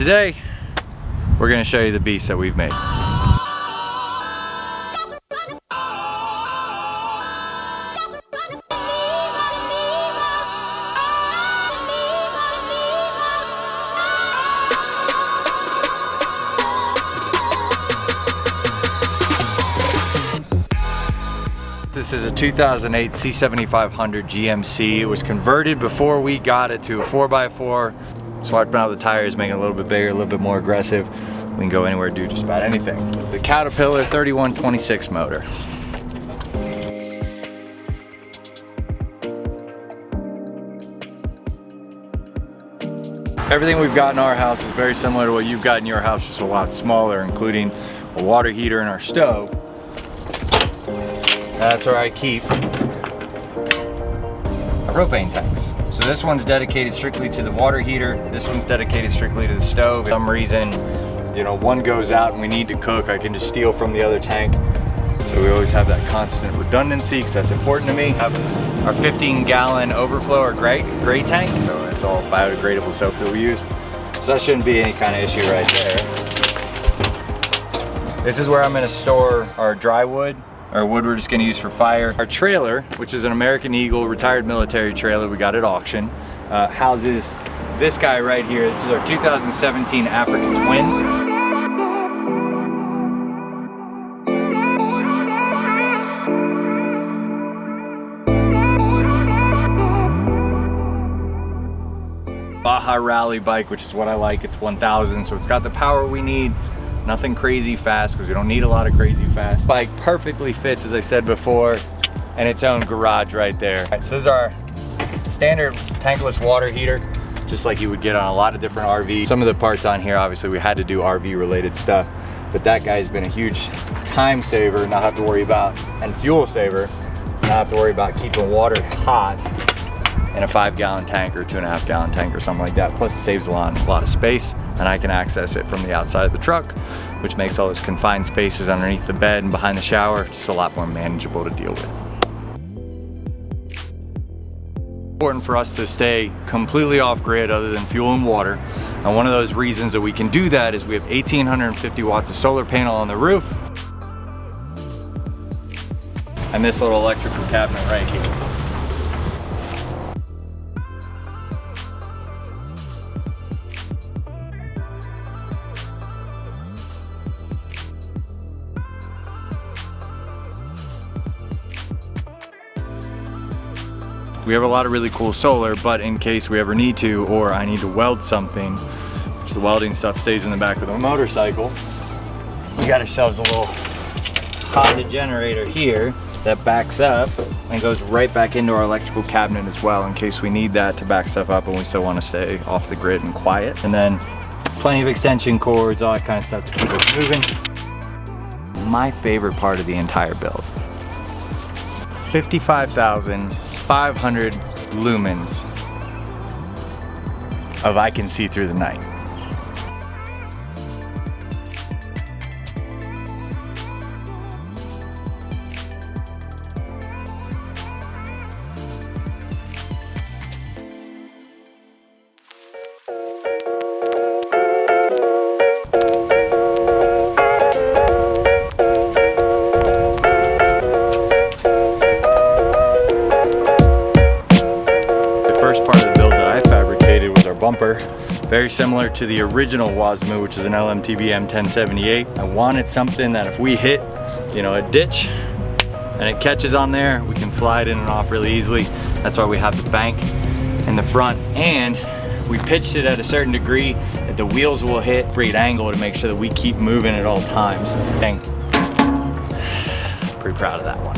Today, we're gonna show you the beast that we've made. This is a 2008 C7500 GMC. It was converted before we got it to a 4x4. Swapped out the tires, making it a little bit bigger, a little bit more aggressive. We can go anywhere, do just about anything. The Caterpillar 3126 motor. Everything we've got in our house is very similar to what you've got in your house, just a lot smaller, including a water heater in our stove. That's where I keep our propane tanks. So this one's dedicated strictly to the water heater. This one's dedicated strictly to the stove. For some reason, you know, one goes out and we need to cook, I can just steal from the other tank. So we always have that constant redundancy because that's important to me. Have our 15-gallon overflow or gray tank. So it's all biodegradable soap that we use. So that shouldn't be any kind of issue right there. This is where I'm gonna store our dry wood. Our wood we're just gonna use for fire. Our trailer, which is an American Eagle retired military trailer we got at auction, houses this guy right here. This is our 2017 African Twin. Baja Rally bike, which is what I like. It's 1000, so it's got the power we need. Nothing crazy fast because we don't need a lot of crazy fast. Bike perfectly fits, as I said before, and its own garage right there. Right, so this is our standard tankless water heater, just like you would get on a lot of different RVs. Some of the parts on here, obviously we had to do RV related stuff, but that guy's been a huge time saver, not have to worry about, and fuel saver, not have to worry about keeping water hot in a 5-gallon tank or 2.5-gallon tank or something like that. Plus it saves a lot of space, and I can access it from the outside of the truck, which makes all those confined spaces underneath the bed and behind the shower just a lot more manageable to deal with. Important for us to stay completely off grid other than fuel and water. And one of those reasons that we can do that is we have 1,850 watts of solar panel on the roof and this little electrical cabinet right here. We have a lot of really cool solar, but in case we ever need to, or I need to weld something, which the welding stuff stays in the back of the motorcycle, we got ourselves a little Honda generator here that backs up and goes right back into our electrical cabinet as well, in case we need that to back stuff up and we still want to stay off the grid and quiet. And then plenty of extension cords, all that kind of stuff to keep us moving. My favorite part of the entire build, 55,500 lumens of I can see through the night. Bumper, very similar to the original Wasmu, which is an LMTB M1078. I wanted something that if we hit, you know, a ditch and it catches on there, we can slide in and off really easily. That's why we have the bank in the front, and we pitched it at a certain degree that the wheels will hit great angle to make sure that we keep moving at all times. Dang, pretty proud of that one.